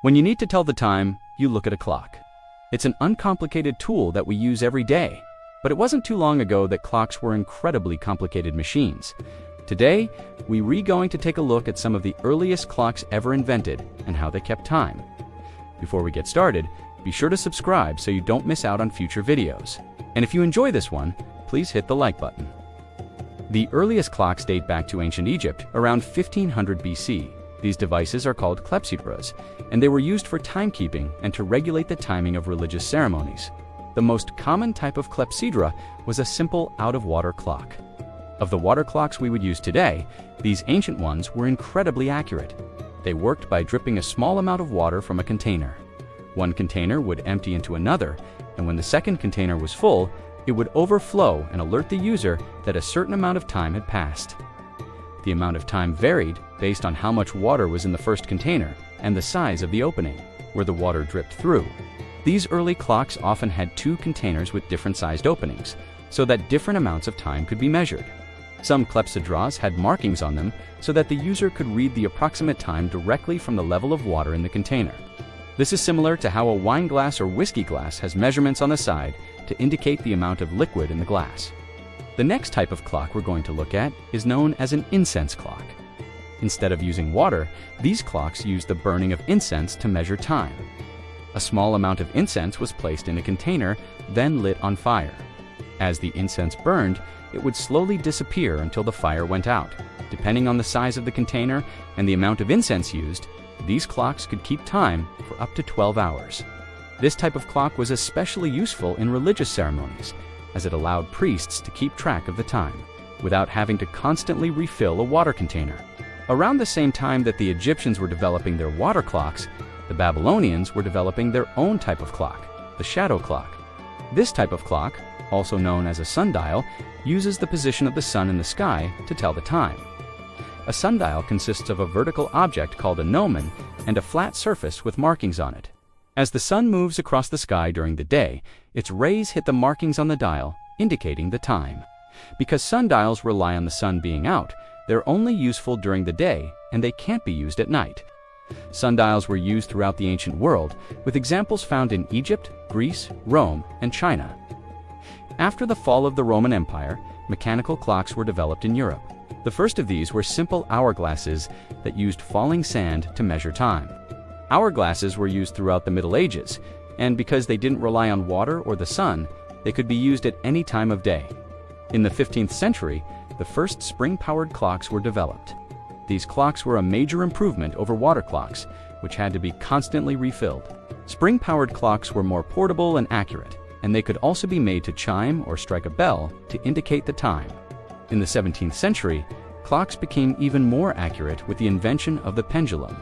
When you need to tell the time, you look at a clock. It's an uncomplicated tool that we use every day, but it wasn't too long ago that clocks were incredibly complicated machines. Today, we're going to take a look at some of the earliest clocks ever invented and how they kept time. Before we get started, be sure to subscribe so you don't miss out on future videos. And if you enjoy this one, please hit the like button. The earliest clocks date back to ancient Egypt, around 1500 BC. These devices are called clepsydras, and they were used for timekeeping and to regulate the timing of religious ceremonies. The most common type of clepsydra was a simple out-of-water clock. Of the water clocks we would use today, these ancient ones were incredibly accurate. They worked by dripping a small amount of water from a container. One container would empty into another, and when the second container was full, it would overflow and alert the user that a certain amount of time had passed. The amount of time varied based on how much water was in the first container and the size of the opening, where the water dripped through. These early clocks often had two containers with different sized openings, so that different amounts of time could be measured. Some clepsydras had markings on them so that the user could read the approximate time directly from the level of water in the container. This is similar to how a wine glass or whiskey glass has measurements on the side to indicate the amount of liquid in the glass. The next type of clock we're going to look at is known as an incense clock. Instead of using water, these clocks used the burning of incense to measure time. A small amount of incense was placed in a container, then lit on fire. As the incense burned, it would slowly disappear until the fire went out. Depending on the size of the container and the amount of incense used, these clocks could keep time for up to 12 hours. This type of clock was especially useful in religious ceremonies, as it allowed priests to keep track of the time, without having to constantly refill a water container. Around the same time that the Egyptians were developing their water clocks, the Babylonians were developing their own type of clock, the shadow clock. This type of clock, also known as a sundial, uses the position of the sun in the sky to tell the time. A sundial consists of a vertical object called a gnomon and a flat surface with markings on it. As the sun moves across the sky during the day, its rays hit the markings on the dial, indicating the time. Because sundials rely on the sun being out, they're only useful during the day and they can't be used at night. Sundials were used throughout the ancient world, with examples found in Egypt, Greece, Rome, and China. After the fall of the Roman Empire, mechanical clocks were developed in Europe. The first of these were simple hourglasses that used falling sand to measure time. Hourglasses were used throughout the Middle Ages, and because they didn't rely on water or the sun, they could be used at any time of day. In the 15th century, the first spring-powered clocks were developed. These clocks were a major improvement over water clocks, which had to be constantly refilled. Spring-powered clocks were more portable and accurate, and they could also be made to chime or strike a bell to indicate the time. In the 17th century, clocks became even more accurate with the invention of the pendulum.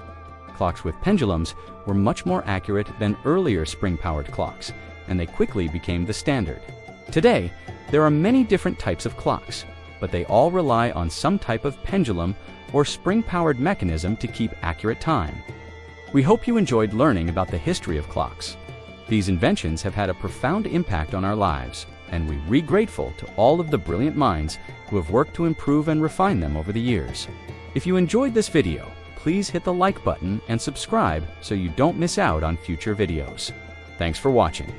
Clocks with pendulums were much more accurate than earlier spring-powered clocks, and they quickly became the standard. Today, there are many different types of clocks, but they all rely on some type of pendulum or spring-powered mechanism to keep accurate time. We hope you enjoyed learning about the history of clocks. These inventions have had a profound impact on our lives, and we're grateful to all of the brilliant minds who have worked to improve and refine them over the years. If you enjoyed this video, please hit the like button and subscribe so you don't miss out on future videos. Thanks for watching.